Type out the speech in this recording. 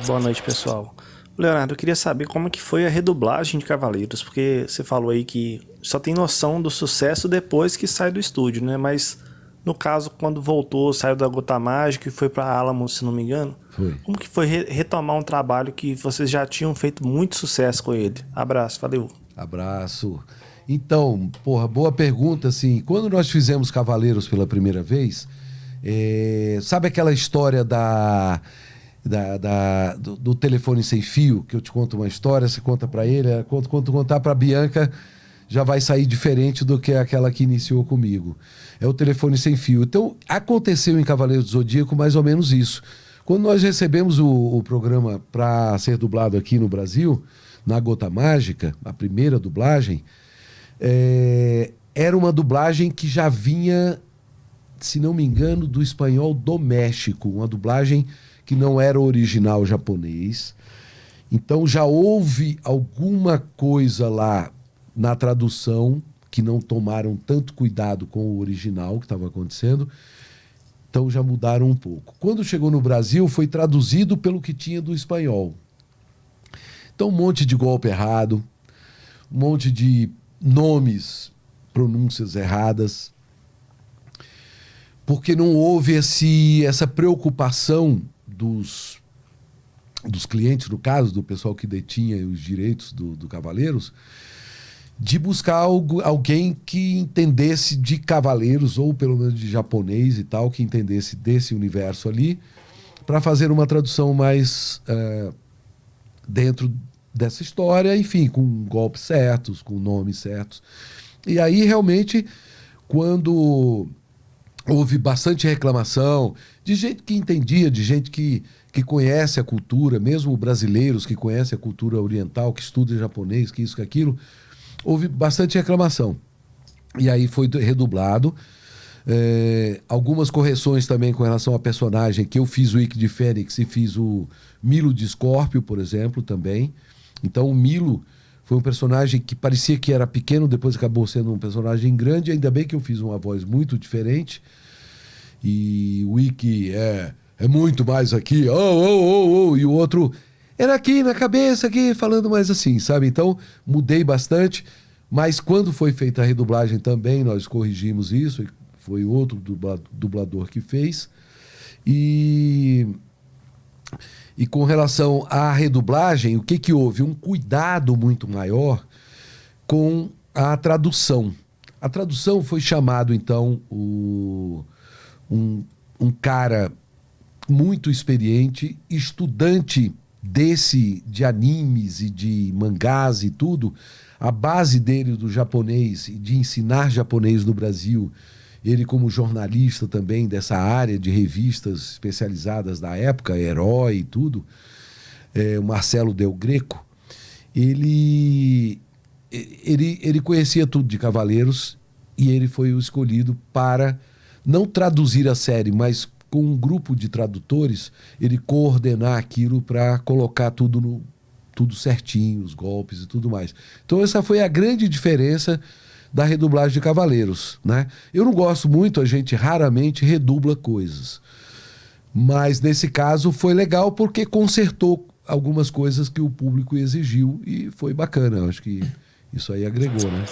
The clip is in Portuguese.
Boa noite, pessoal. Leonardo, eu queria saber como que foi a redublagem de Cavaleiros, porque você falou aí que só tem noção do sucesso depois que sai do estúdio, né? Mas no caso, quando voltou, saiu da Gota Mágica e foi pra Alamo, se não me engano, Foi. como que foi retomar um trabalho que vocês já tinham feito muito sucesso com ele? Abraço, valeu. Abraço. Então, porra, boa pergunta, assim. Quando nós fizemos Cavaleiros pela primeira vez, sabe aquela história do telefone sem fio, que eu te conto uma história, você conta pra ele, quando contar pra Bianca, já vai sair diferente do que aquela que iniciou comigo. É o telefone sem fio. Então, aconteceu em Cavaleiros do Zodíaco mais ou menos isso. Quando nós recebemos o programa para ser dublado aqui no Brasil, na Gota Mágica, a primeira dublagem, era uma dublagem que já vinha, se não me engano, do espanhol do México, uma dublagem que não era original japonês. Então já houve alguma coisa lá na tradução que não tomaram tanto cuidado com o original que estava acontecendo. Então já mudaram um pouco. Quando chegou no Brasil, foi traduzido pelo que tinha do espanhol. Então um monte de golpe errado, um monte de nomes, pronúncias erradas, porque não houve essa preocupação dos clientes, no caso, do pessoal que detinha os direitos do Cavaleiros, de buscar alguém que entendesse de Cavaleiros, ou pelo menos de japonês e tal, que entendesse desse universo ali, para fazer uma tradução mais dentro dessa história, enfim, com golpes certos, com nomes certos. E aí, realmente, quando houve bastante reclamação de gente que entendia, de gente que conhece a cultura, mesmo brasileiros que conhecem a cultura oriental, que estuda japonês, que isso, que aquilo, houve bastante reclamação. E aí foi redublado. Algumas correções também com relação a personagem, que eu fiz o Ikki de Fênix e fiz o Milo de Escórpio, por exemplo, também. Então o Milo foi um personagem que parecia que era pequeno, depois acabou sendo um personagem grande, ainda bem que eu fiz uma voz muito diferente. E o Ikki é muito mais aqui, e o outro era aqui na cabeça, aqui, falando mais assim, sabe? Então, mudei bastante, mas quando foi feita a redublagem também, nós corrigimos isso, foi outro dublador que fez. E com relação à redublagem, o que houve? Um cuidado muito maior com a tradução. A tradução foi chamado, então, um cara muito experiente, estudante de animes e de mangás e tudo. A base dele do japonês e de ensinar japonês no Brasil, ele como jornalista também dessa área de revistas especializadas da época, Herói e tudo, o Marcelo Del Greco, ele conhecia tudo de Cavaleiros e ele foi o escolhido para não traduzir a série, mas com um grupo de tradutores, ele coordenar aquilo para colocar tudo certinho, os golpes e tudo mais. Então essa foi a grande diferença da redublagem de Cavaleiros, né? Eu não gosto muito, a gente raramente redubla coisas. Mas nesse caso foi legal porque consertou algumas coisas que o público exigiu e foi bacana. Eu acho que isso aí agregou, né?